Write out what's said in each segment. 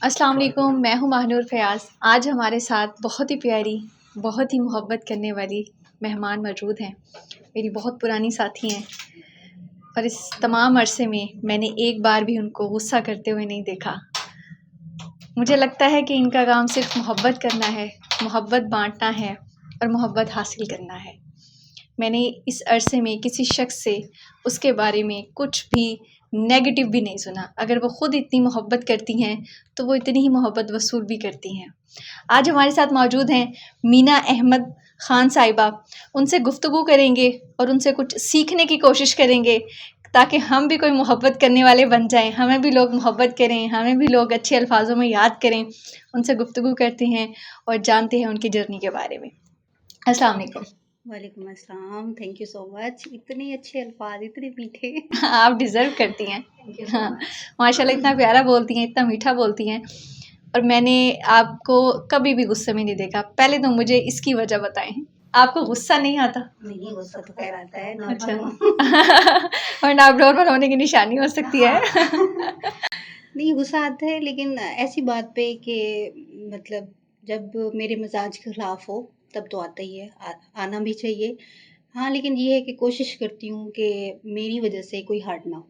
अस्सलाम वालेकुम, मैं हूँ महानूर फयाज़। आज हमारे साथ बहुत ही प्यारी, बहुत ही मोहब्बत करने वाली मेहमान मौजूद हैं। मेरी बहुत पुरानी साथी हैं और इस तमाम अरसे में मैंने एक बार भी उनको गुस्सा करते हुए नहीं देखा। मुझे लगता है कि इनका काम सिर्फ मोहब्बत करना है, मोहब्बत बांटना है और मोहब्बत हासिल करना है। मैंने इस अरसे में किसी शख्स से उसके बारे में कुछ भी नेगेटिव भी नहीं सुना। अगर वो ख़ुद इतनी मोहब्बत करती हैं तो वो इतनी ही मोहब्बत वसूल भी करती हैं। आज हमारे साथ मौजूद हैं मीना अहमद ख़ान साहिबा। उनसे गुफ्तगू करेंगे और उनसे कुछ सीखने की कोशिश करेंगे ताकि हम भी कोई मोहब्बत करने वाले बन जाएं, हमें भी लोग मोहब्बत करें, हमें भी लोग अच्छे अल्फाजों में याद करें। उनसे गुफ्तगू करते हैं और जानते हैं उनकी जर्नी के बारे में। अस्सलाम वालेकुम। वालेकुम अस्सलाम। Thank you so much. इतने अच्छे अल्फाज, इतने मीठे। आप डिज़र्व करती हैं। थैंक यू सो हाँ, मच। माशाल्लाह इतना प्यारा बोलती हैं, इतना मीठा बोलती हैं और मैंने आपको कभी भी गुस्से में नहीं देखा। पहले तो मुझे इसकी वजह बताएं, आपको गुस्सा नहीं आता? नहीं, गुस्सा तो खैर आता है, अच्छा। नॉर्मल हूँ। वरना आप नॉर्मल होने की निशानी हो सकती है। हाँ। नहीं, गुस्सा आता है लेकिन ऐसी बात पे कि मतलब जब मेरे मिजाज के खिलाफ हो तब तो आता ही है, आना भी चाहिए। हाँ, लेकिन ये है कि कोशिश करती हूँ कि मेरी वजह से कोई हर्ट ना हो,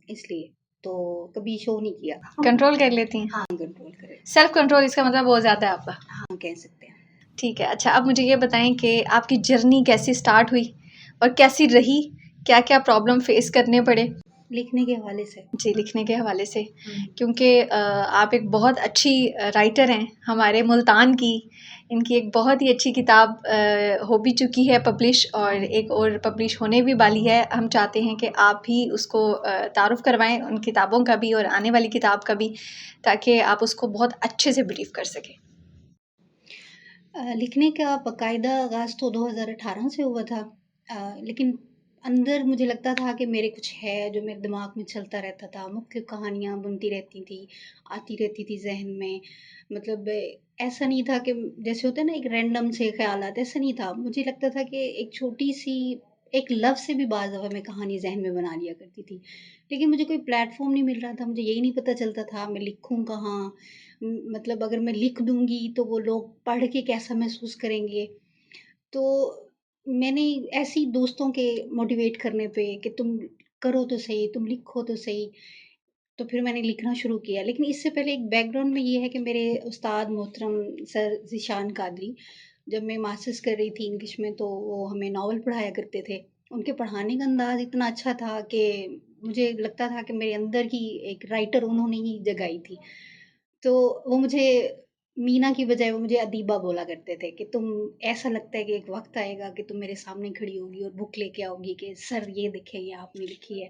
इसलिए तो कभी शो नहीं किया। कंट्रोल कर लेती हैं? हाँ, कंट्रोल करे। सेल्फ कंट्रोल इसका मतलब बहुत ज़्यादा है आपका। हाँ, कह सकते हैं। ठीक है। अच्छा, अब मुझे ये बताएं कि आपकी जर्नी कैसे स्टार्ट हुई और कैसी रही? क्या-क्या प्रॉब्लम फेस करने पड़े? लिखने के हवाले से। जी, लिखने के हवाले से, क्योंकि आप एक बहुत अच्छी राइटर हैं, हमारे मुल्तान की। इनकी एक बहुत ही अच्छी किताब हो भी चुकी है पब्लिश और एक और पब्लिश होने भी वाली है। हम चाहते हैं कि आप भी उसको तारुफ़ करवाएँ उन किताबों का भी और आने वाली किताब का भी, ताकि आप उसको बहुत अच्छे से ब्रीफ़ कर सकें। लिखने का बाकायदा आगाज़ तो 2018 से हुआ था। लेकिन अंदर मुझे लगता था कि मेरे कुछ है जो मेरे दिमाग में चलता रहता था, मुख्तलिफ़ कहानियाँ बुनती रहती थी, आती रहती थी ज़हन में। मतलब ऐसा नहीं था कि जैसे होता है ना एक रैंडम से ख़्यालात, ऐसा नहीं था। मुझे लगता था कि एक छोटी-सी एक लफ्ज़ से भी बाज़ दफ़ा मैं कहानी ज़हन में बना लिया करती थी। लेकिन मुझे कोई प्लेटफ़ॉर्म नहीं मिल रहा था, मुझे यही नहीं पता चलता था मैं लिखूँ कहाँ? मतलब अगर मैं लिख दूँगी तो वो लोग पढ़ के कैसा महसूस करेंगे? तो मैंने ऐसे ही दोस्तों के मोटिवेट करने पे कि तुम करो तो सही, तुम लिखो तो सही, तो फिर मैंने लिखना शुरू किया। लेकिन इससे पहले एक बैकग्राउंड में ये है कि मेरे उस्ताद मोहतरम सर ज़ीशान कादरी, जब मैं मास्टर्स कर रही थी इंग्लिश में तो वो हमें नॉवल पढ़ाया करते थे। उनके पढ़ाने का अंदाज़ इतना अच्छा था कि मुझे लगता था कि मेरे अंदर की एक राइटर उन्होंने ही जगाई थी। तो वो मुझे मीना की बजाय वो मुझे अदीबा बोला करते थे कि तुम ऐसा लगता है कि एक वक़्त आएगा कि तुम मेरे सामने खड़ी होगी और बुक लेके आओगी कि सर ये देखें ये आपने लिखी है।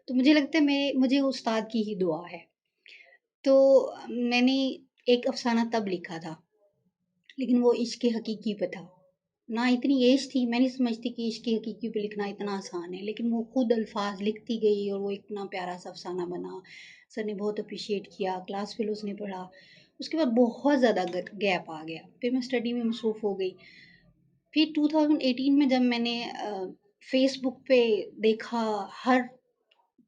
तो मुझे लगता है मैं मुझे उस्ताद की ही दुआ है। तो मैंने एक अफ़साना तब लिखा था, लेकिन वो इश्क़ हकीकी पे था। ना इतनी एज थी, मैं नहीं समझती कि इश्क़ हकीकी पे लिखना इतना आसान है, लेकिन वो खुद अल्फ़ाज़ लिखती गई और वो इतना प्यारा-सा अफ़साना बना। सर ने बहुत एप्रिशिएट किया, क्लास फ़ेलोज़ ने पढ़ा। उसके बाद बहुत ज़्यादा गैप आ गया, फिर मैं स्टडी में मसरूफ़ हो गई। फिर 2018 में जब मैंने फ़ेसबुक पे देखा हर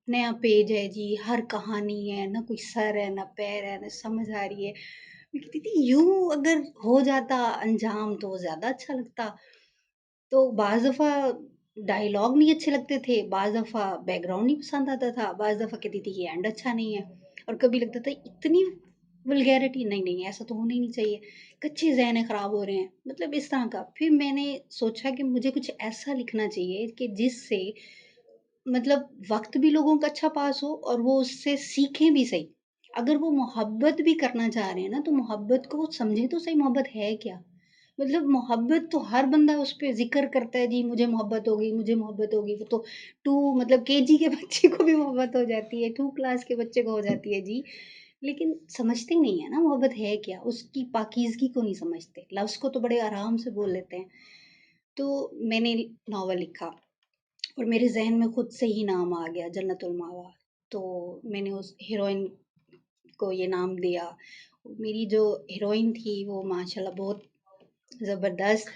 नया पेज है जी, हर कहानी है, ना कोई सर है, ना पैर है, ना समझ आ रही है। मैं कहती थी यूँ अगर हो जाता अंजाम तो ज़्यादा अच्छा लगता। तो बाज़ दफ़ा डायलॉग नहीं अच्छे लगते थे, बाज़ दफ़ा बैकग्राउंड नहीं पसंद आता था, बाज़ दफ़ा कहती थी ये एंड अच्छा नहीं है और कभी लगता था इतनी वल्गैरिटी नहीं, ऐसा तो होना ही नहीं चाहिए, कच्चे ज़हन ख़राब हो रहे हैं, मतलब इस तरह का। फिर मैंने सोचा कि मुझे कुछ ऐसा लिखना चाहिए कि जिससे मतलब वक़्त भी लोगों का अच्छा पास हो और वो उससे सीखें भी सही। अगर वो मोहब्बत भी करना चाह रहे हैं ना, तो मोहब्बत को वो समझें तो सही मोहब्बत है क्या? मतलब मोहब्बत तो हर बंदा उस पे ज़िक्र करता है जी मुझे मोहब्बत हो गई, मुझे मोहब्बत हो गई। वो तो 2 मतलब केजी के बच्चे को भी मोहब्बत हो जाती है, 2 क्लास के बच्चे को हो जाती है जी। लेकिन समझते नहीं है ना मोहब्बत है क्या? उसकी पाकीज़गी को नहीं समझते। लफ्ज़ को तो बड़े आराम से बोल लेते हैं। तो मैंने नॉवल लिखा और मेरे ज़हन में खुद से ही नाम आ गया जन्नतुल मावा। तो मैंने उस हीरोइन को ये नाम दिया। मेरी जो हीरोइन थी वो माशाल्लाह बहुत ज़बरदस्त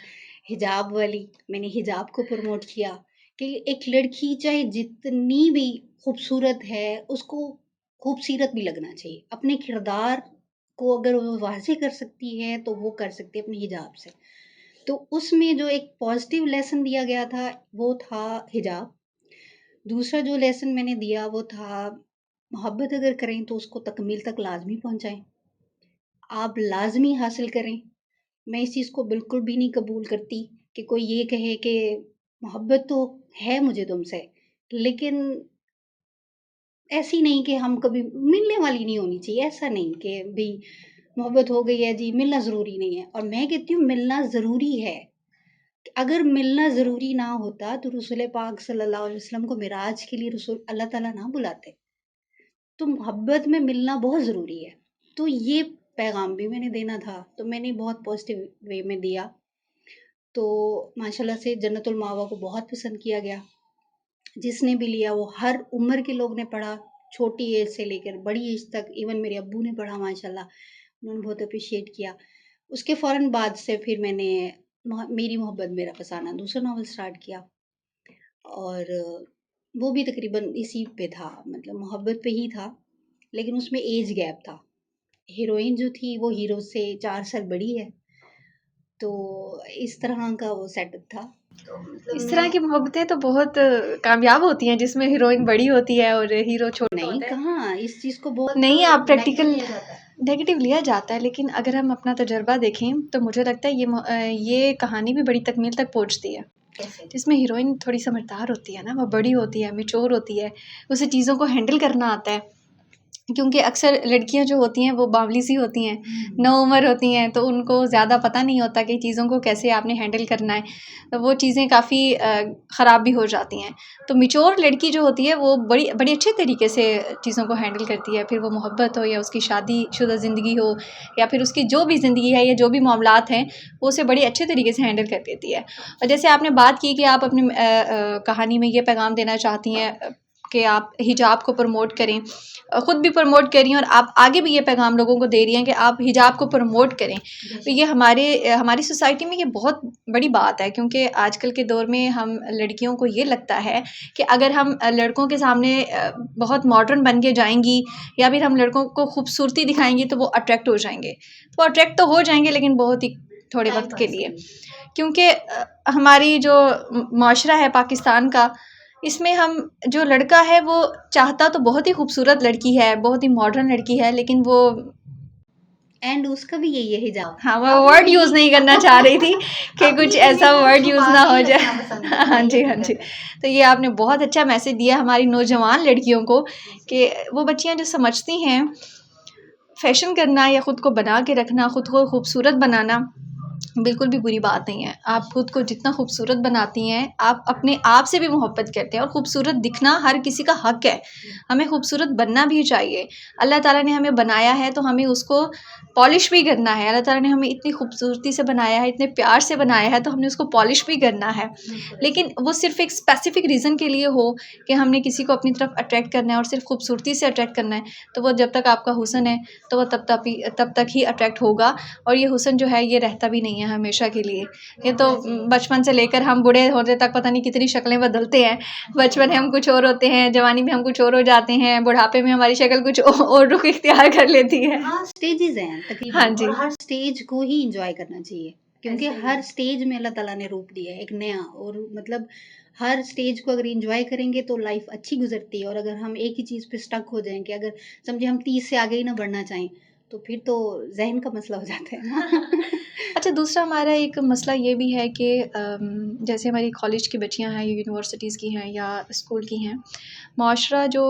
हिजाब वाली, मैंने हिजाब को प्रमोट किया कि एक लड़की चाहे जितनी भी खूबसूरत है, उसको खूबसूरत भी लगना चाहिए। अपने किरदार को अगर वो वाज़ेह कर सकती है तो वो कर सकती है अपने हिजाब से। तो उसमें जो एक पॉज़िटिव लेसन दिया गया था वो था हिजाब। दूसरा जो लेसन मैंने दिया वो था मोहब्बत अगर करें तो उसको तकमील तक लाज़मी पहुँचाएँ। आप लाज़मी हासिल करें। मैं इस चीज़ को बिल्कुल भी नहीं कबूल करती कि कोई ये कहे कि मोहब्बत तो है मुझे तुमसे, लेकिन ऐसी नहीं कि हम कभी मिलने वाली नहीं होनी चाहिए। ऐसा नहीं कि भई मोहब्बत हो गई है जी, मिलना ज़रूरी नहीं है। और मैं कहती हूँ मिलना ज़रूरी है। अगर मिलना ज़रूरी ना होता तो रसूल पाक सल्लल्लाहु अलैहि वसल्लम को मिराज के लिए रसूल अल्लाह ताला ना बुलाते। तो मोहब्बत में मिलना बहुत ज़रूरी है। तो ये पैगाम भी मैंने देना था, तो मैंने बहुत पॉज़िटिव वे में दिया। तो माशाल्लाह से जन्नतुल मावा को बहुत पसंद किया गया। जिसने भी लिया वो हर उम्र के लोग ने पढ़ा, छोटी एज से लेकर बड़ी एज तक, इवन मेरे अब्बू ने पढ़ा माशाल्लाह, उन्होंने बहुत एप्रिशिएट किया। उसके फ़ौरन बाद से फिर मैंने मेरी मोहब्बत मेरा फसाना दूसरा नॉवल स्टार्ट किया और वो भी तकरीबन इसी पे था, मतलब मोहब्बत पे ही था, लेकिन उसमें एज गैप था। हीरोइन जो थी वो हीरो से 4 साल बड़ी है, तो इस तरह का वो सेटअप था। तो मतलब इस तरह मैं की मोहब्बतें तो बहुत कामयाब होती हैं जिसमें हीरोइन बड़ी होती है और हीरो छोटा नहीं होता है। कहाँ इस चीज़ को बहुत नहीं, आप नेगेटिव प्रैक्टिकल लिया जाता है। नेगेटिव लिया जाता है, लेकिन अगर हम अपना तजुर्बा देखें तो मुझे लगता है ये कहानी भी बड़ी तकमील तक पहुँचती है। कैसे? जिसमें हीरोइन थोड़ी समझदार होती है ना, वो बड़ी होती है, मैच्योर होती है, उसे चीज़ों को हैंडल करना आता है। क्योंकि अक्सर लड़कियां जो होती हैं वो बावली सी होती हैं, नौउम्र होती हैं, तो उनको ज़्यादा पता नहीं होता कि चीज़ों को कैसे आपने हैंडल करना है, तो वो चीज़ें काफ़ी ख़राब भी हो जाती हैं। तो मैच्योर लड़की जो होती है वो बड़ी बड़ी अच्छे तरीके से चीज़ों को हैंडल करती है, फिर वो मोहब्बत हो या उसकी शादीशुदा ज़िंदगी हो या फिर उसकी जो भी ज़िंदगी है या जो भी मामलात हैं, वो उसे बड़ी अच्छे तरीके से हैंडल कर लेती है। और जैसे आपने बात की कि आप अपनी कहानी में ये पैगाम देना चाहती हैं कि आप हिजाब को प्रमोट करें, ख़ुद भी प्रमोट कर रही हैं और आप आगे भी ये पैगाम लोगों को दे रही हैं कि आप हिजाब को प्रमोट करें। तो ये हमारी सोसाइटी में ये बहुत बड़ी बात है, क्योंकि आजकल के दौर में हम लड़कियों को ये लगता है कि अगर हम लड़कों के सामने बहुत मॉडर्न बन के जाएंगी या फिर हम लड़कों को खूबसूरती दिखाएंगी तो वो अट्रैक्ट हो जाएंगे। वो अट्रैक्ट तो हो जाएंगे लेकिन बहुत ही थोड़े वक्त के लिए, क्योंकि हमारी जो माशरा है पाकिस्तान का, इसमें हम जो लड़का है वो चाहता तो बहुत ही खूबसूरत लड़की है, बहुत ही मॉडर्न लड़की है, लेकिन वो एंड उसका भी यही है हिजाब। हाँ, मैं वर्ड यूज़ नहीं करना चाह रही थी कि कुछ ऐसा वर्ड यूज़ ना हो जाए। हाँ जी, हाँ जी। तो ये आपने बहुत अच्छा मैसेज दिया हमारी नौजवान लड़कियों को कि वो बच्चियाँ जो समझती हैं फैशन करना या ख़ुद को बना के रखना, ख़ुद को खूबसूरत बनाना बिल्कुल भी बुरी बात नहीं है। आप खुद को जितना खूबसूरत बनाती हैं, आप अपने आप से भी मोहब्बत करते हैं और खूबसूरत दिखना हर किसी का हक़ है। हमें खूबसूरत बनना भी चाहिए। अल्लाह ताला ने हमें बनाया है तो हमें उसको पॉलिश भी करना है। अल्लाह ताला ने हमें इतनी खूबसूरती से बनाया है, इतने प्यार से बनाया है, तो हमने उसको पॉलिश भी करना है। लेकिन वो सिर्फ़ एक स्पेसिफ़िक रीज़न के लिए हो कि हमने किसी को अपनी तरफ अट्रैक्ट करना है और सिर्फ़ खूबसूरती से अट्रैक्ट करना है, तो वो जब तक आपका हुस्न है तो वो तब तक ही अट्रैक्ट होगा। और ये हुस्न जो है ये रहता भी नहीं है हमेशा के लिए। ये तो बचपन से लेकर हम बूढ़े होने तक पता नहीं कितनी शक्लें बदलते हैं। बचपन में हम कुछ और होते हैं, जवानी में हम कुछ और हो जाते हैं, बुढ़ापे में हमारी शक्ल कुछ और रुख इख्तियार कर लेती है। हाँ, स्टेजेज़ हैं हाँ तकरीबन जी। और हर स्टेज को ही एन्जॉय करना चाहिए, क्योंकि हर स्टेज में अल्लाह ताला ने रूप दिया है एक नया, और मतलब हर स्टेज को अगर एन्जॉय करेंगे तो लाइफ़ अच्छी गुज़रती है। और अगर हम एक ही चीज़ पे स्टक हो जाएँ कि अगर समझिए हम 30 से आगे ही ना बढ़ना चाहें, तो फिर तो ज़हन का मसला हो जाता है ना। अच्छा, दूसरा हमारा एक मसला ये भी है कि जैसे हमारी कॉलेज की बच्चियां हैं, यूनिवर्सिटीज़ की हैं या स्कूल की हैं, माशरा जो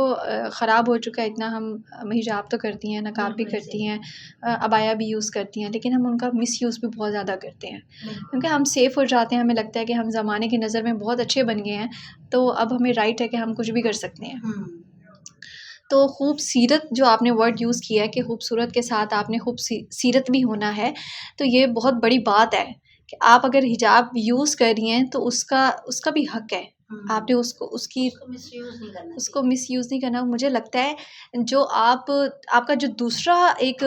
ख़राब हो चुका है इतना, हम हिजाब तो करती हैं, नकाब भी करती हैं, अबाया भी यूज़ करती हैं, लेकिन हम उनका मिसयूज़ भी बहुत ज़्यादा करते हैं, क्योंकि हम सेफ़ हो जाते हैं। हमें लगता है कि हम ज़माने की नज़र में बहुत अच्छे बन गए हैं, तो अब हमें राइट है कि हम कुछ भी कर सकते हैं। तो खूबसीरत जो आपने वर्ड यूज़ किया है कि खूबसूरत के साथ आपने सीरत भी होना है, तो ये बहुत बड़ी बात है कि आप अगर हिजाब यूज़ कर रही हैं तो उसका उसका भी हक़ है। आपने उसको मिसयूज़ नहीं करना। मुझे लगता है जो आपका जो दूसरा एक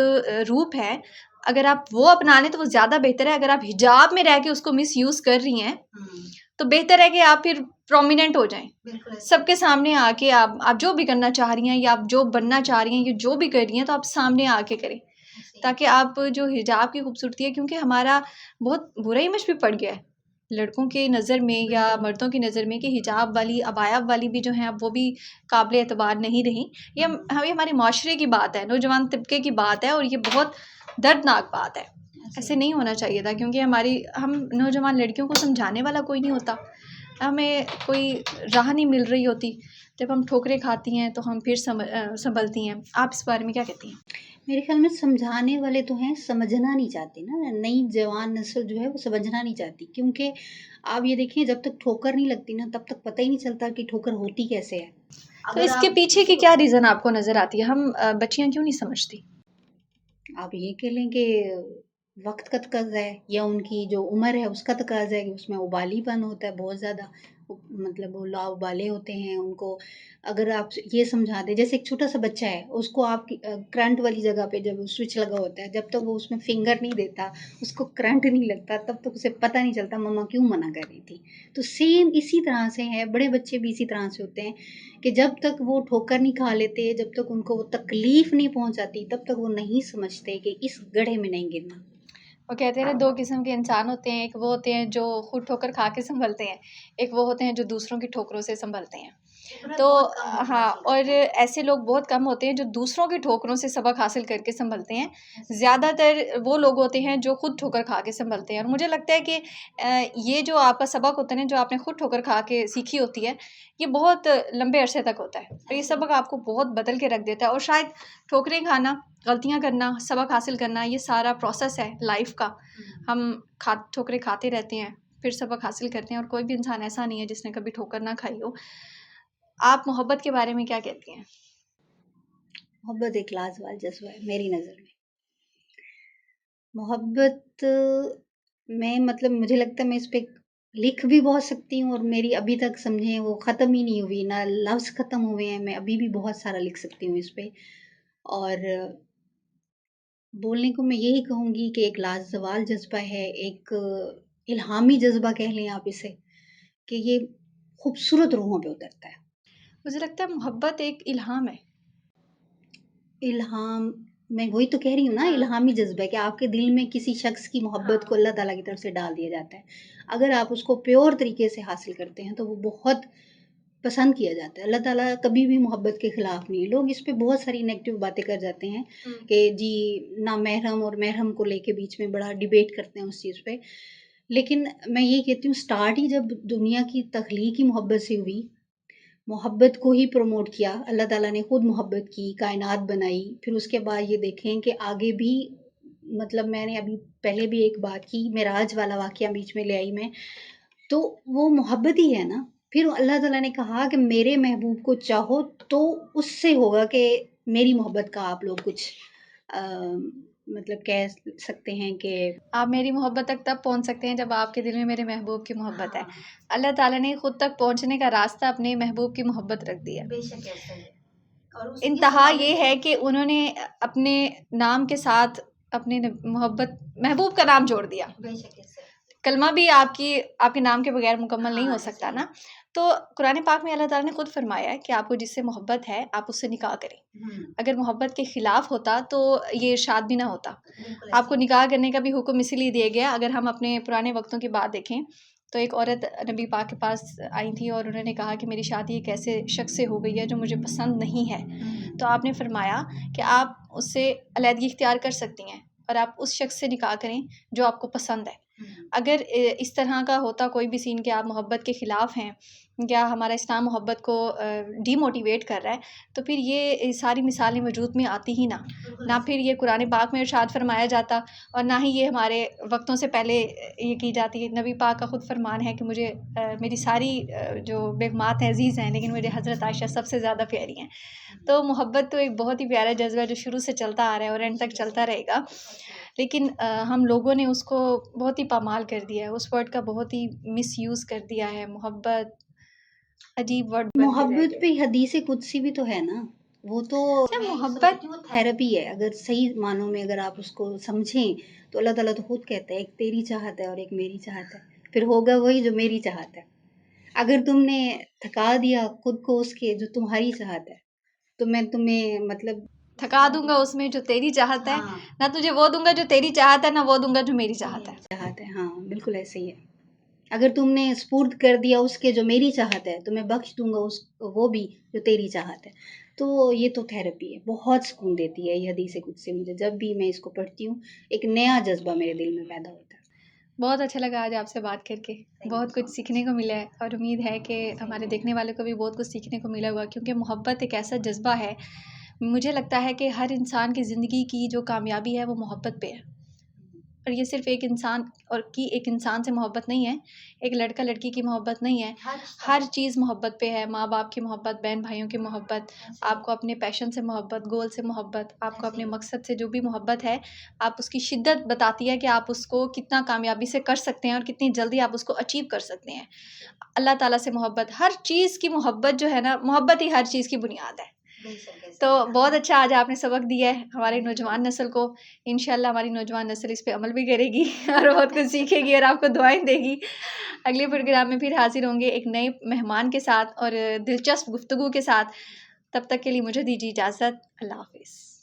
रूप है, अगर आप वो अपना लें तो वो ज़्यादा बेहतर है। अगर आप हिजाब में रह के उसको मिसयूज़ कर रही हैं, तो बेहतर है कि आप फिर प्रोमिनेंट हो जाएँ। सबके सामने आके आप जो भी करना चाह रही हैं या आप जो बनना चाह रही हैं या जो भी कर रही हैं, तो आप सामने आके करें। ताकि आप जो हिजाब की खूबसूरती है, क्योंकि हमारा बहुत बुरा इमेज भी पड़ गया है लड़कों की नज़र में या मर्दों की नज़र में कि हिजाब वाली अबाया वाली भी जो हैं अब वो भी काबिल एतबार नहीं रही। ये हमारे माशरे की बात है, नौजवान तबके की बात है, और ये बहुत दर्दनाक बात है। ऐसे नहीं होना चाहिए था, क्योंकि हम नौजवान लड़कियों को समझाने वाला कोई नहीं होता, हमें कोई राह नहीं मिल रही होती। जब हम ठोकरें खाती हैं तो हम फिर संभलती हैं। आप इस बारे में क्या कहती हैं? मेरे ख्याल में समझाने वाले तो हैं, समझना नहीं चाहते ना, नई जवान नस्ल जो है वो समझना नहीं चाहती, क्योंकि आप ये देखिए जब तक ठोकर नहीं लगती ना तब तक पता ही नहीं चलता कि ठोकर होती कैसे है। तो अगर इसके आप पीछे की क्या रीज़न आपको नज़र आती है? हम बच्चियाँ क्यों नहीं समझती? आप ये कह लें कि वक्त का तकाजा है या उनकी जो उम्र है उसका तकाजा है कि उसमें उबालीपन होता है बहुत ज़्यादा, मतलब वो लाउबाले होते हैं उनको। अगर आप ये समझा दें, जैसे एक छोटा सा बच्चा है उसको आप करंट वाली जगह पे जब स्विच लगा होता है, जब तक वो उसमें फिंगर नहीं देता, उसको करंट नहीं लगता, तब तक उसे पता नहीं चलता मम्मा क्यों मना कर रही थी। तो सेम इसी तरह से है, बड़े बच्चे भी इसी तरह से होते हैं कि जब तक वो ठोकर नहीं खा लेते, जब तक उनको वो तकलीफ नहीं पहुंचाती, तब तक वो नहीं समझते कि इस गड्ढे में नहीं गिरना। वो कहते हैं ना, 2 किस्म के इंसान होते हैं, एक वो होते हैं जो खुद ठोकर खा के सँभलते हैं, एक वो होते हैं जो दूसरों की ठोकरों से सँभलते हैं। तो हाँ, और ऐसे लोग बहुत कम होते हैं जो दूसरों की ठोकरों से सबक हासिल करके सँभलते हैं। ज़्यादातर वो लोग होते हैं जो खुद ठोकर खा के सँभलते हैं, और मुझे लगता है कि ये जो आपका सबक होता है ना, जो आपने खुद ठोकर खा के सीखी होती है, ये बहुत लंबे अरसे तक होता है, और ये सबक आपको बहुत बदल के रख देता है। और शायद ठोकरें खाना, गलतियाँ करना, सबक हासिल करना, ये सारा प्रोसेस है लाइफ का। हम ठोकरें खाते रहते हैं, फिर सबक हासिल करते हैं, और कोई भी इंसान ऐसा नहीं है जिसने कभी ठोकर ना खाई हो। आप मोहब्बत के बारे में क्या कहती हैं? मोहब्बत एक लाजवाब जज्बा है मेरी नज़र में। मोहब्बत मैं मतलब मुझे लगता है मैं इस पे लिख भी बहुत सकती हूँ, और मेरी अभी तक समझें वो ख़त्म ही नहीं हुई, ना लफ्ज़ ख़त्म हुए हैं, मैं अभी भी बहुत सारा लिख सकती हूँ इस पे। और बोलने को मैं यही कहूँगी कि एक लाजवाब जज़्बा है, एक इल्हामी जज़्बा कह लें आप इसे, कि ये खूबसूरत रूहों पे उतरता है। मुझे लगता है मोहब्बत एक इल्हाम है। इल्हाम, मैं वही तो कह रही हूँ ना, इल्हामी जज़्बा है कि आपके दिल में किसी शख़्स की मोहब्बत को अल्लाह ताला की तरफ से डाल दिया जाता है। अगर आप उसको प्योर तरीके से हासिल करते हैं तो वो बहुत पसंद किया जाता है। अल्लाह ताला कभी भी मोहब्बत के खिलाफ नहीं है। लोग इस पे बहुत सारी नेगेटिव बातें कर जाते हैं कि जी नामहरम और महरम को लेके बीच में बड़ा डिबेट करते हैं उस चीज़ पे। लेकिन मैं ये कहती हूँ, स्टार्ट ही जब दुनिया की तख्लीक ही मोहब्बत से हुई, मोहब्बत को ही प्रमोट किया, अल्लाह ताला ने खुद मोहब्बत की, कायनात बनाई, फिर उसके बाद ये देखें कि आगे भी, मतलब मैंने अभी पहले भी एक बात की, मेराज वाला वाक़या बीच में ले आई मैं, तो वो मोहब्बत ही है ना। फिर अल्लाह ताला ने कहा कि मेरे महबूब को चाहो तो उससे होगा कि मेरी मोहब्बत का आप लोग कुछ अ, मतलब कह सकते हैं कि आप मेरी मोहब्बत तक तब पहुँच सकते हैं जब आपके दिल में मेरे महबूब की मोहब्बत है। अल्लाह ताला ने खुद तक पहुँचने का रास्ता अपने महबूब की मोहब्बत रख दिया। बेशक ऐसा है। और उस इस इंतहा हवाले ये से है कि उन्होंने अपने नाम के साथ अपने मोहब्बत महबूब का नाम जोड़ दिया। बेशक ऐसा है। कलमा भी आपके नाम के बगैर मुकम्मल नहीं हो सकता ना। तो कुरान पाक में अल्लाह ताला ने खुद फरमाया है कि आपको जिससे मोहब्बत है आप उससे निकाह करें। अगर मोहब्बत के ख़िलाफ़ होता तो ये इरशाद भी ना होता। आपको निकाह करने का भी हुक्म इसीलिए दिया गया। अगर हम अपने पुराने वक्तों की बात देखें तो एक औरत नबी पाक के पास आई थी और उन्होंने कहा कि मेरी शादी एक ऐसे शख्स से हो गई है जो मुझे पसंद नहीं है। तो आपने फरमाया कि आप उससे अलहदगी इख्तियार कर सकती हैं और आप उस शख्स से निकाह करें जो आपको पसंद है। अगर इस तरह का होता कोई भी सीन कि आप मोहब्बत के ख़िलाफ़ हैं या हमारा इस्लाम मोहब्बत को डीमोटिवेट कर रहा है, तो फिर ये सारी मिसालें वजूद में आती ही ना फिर ये कुरान पाक में इरशाद फरमाया जाता और ना ही ये हमारे वक्तों से पहले ये की जाती है। नबी पाक का खुद फरमान है कि मुझे मेरी सारी जो बेगमात हैं अज़ीज़ हैं, लेकिन मुझे हज़रत आयशा सबसे ज़्यादा प्यारी हैं। तो मोहब्बत तो एक बहुत ही प्यारा जज़्बा है जो शुरू से चलता आ रहा है और एंड तक चलता रहेगा। लेकिन हम लोगों ने उसको बहुत ही पामाल कर दिया है, उस वर्ड का बहुत ही मिसयूज़ कर दिया है। मोहब्बत अजीब वर्ड बन के रह मोहब्बत गया पे है। हदीस कुदसी भी तो है ना, वो तो अच्छा, मैं ये मोहब्बत समझती हूँ थेरेपी है। अगर सही मानों में अगर आप उसको समझें तो अल्लाह ताला तो खुद कहता है, एक तेरी चाहत है और एक मेरी चाहत है, फिर होगा वही जो मेरी चाहत है। अगर तुमने थका दिया खुद को उसके जो तुम्हारी चाहत है, तो मैं तुम्हें मतलब थका दूंगा उसमें जो तेरी चाहत है, हाँ ना तुझे वो दूंगा जो तेरी चाहत है, ना वो दूंगा जो मेरी चाहत है। चाहत है, हाँ बिल्कुल ऐसे ही है। अगर तुमने स्पुर्द कर दिया उसके जो मेरी चाहत है, तो मैं बख्श दूंगा उस वो भी जो तेरी चाहत है। तो ये तो थेरेपी है, बहुत सुकून देती है ये हदीस कुदसी मुझे। जब भी मैं इसको पढ़ती हूँ एक नया जज्बा मेरे दिल में पैदा होता है। बहुत अच्छा लगा आज आपसे बात करके, बहुत कुछ सीखने को मिला है और उम्मीद है कि हमारे देखने वालों को भी बहुत कुछ सीखने को मिला होगा, क्योंकि मोहब्बत एक ऐसा जज्बा है, मुझे लगता है कि हर इंसान की ज़िंदगी की जो कामयाबी है वो मोहब्बत पे है। और ये सिर्फ़ एक इंसान और की एक इंसान से मोहब्बत नहीं है, एक लड़का लड़की की मोहब्बत नहीं है, हर चीज़ मोहब्बत पे है। माँ बाप की मोहब्बत, बहन भाइयों की मोहब्बत, आपको अपने पैशन से मोहब्बत, गोल से मोहब्बत, आपको अपने मकसद से जो भी मोहब्बत है, आप उसकी शिद्दत बताती है कि आप उसको कितना कामयाबी से कर सकते हैं और कितनी जल्दी आप उसको अचीव कर सकते हैं। अल्लाह ताला से मोहब्बत, हर चीज़ की मोहब्बत जो है ना, मोहब्बत ही हर चीज़ की बुनियाद है। तो बहुत अच्छा आज आपने सबक दिया है हमारी नौजवान नस्ल को। इंशाल्लाह हमारी नौजवान नस्ल इस पे अमल भी करेगी और बहुत कुछ सीखेगी और आपको दुआएं देगी। अगले प्रोग्राम में फिर हाजिर होंगे एक नए मेहमान के साथ और दिलचस्प गुफ्तगू के साथ। तब तक के लिए मुझे दीजिए इजाज़त। अल्लाह हाफिज़।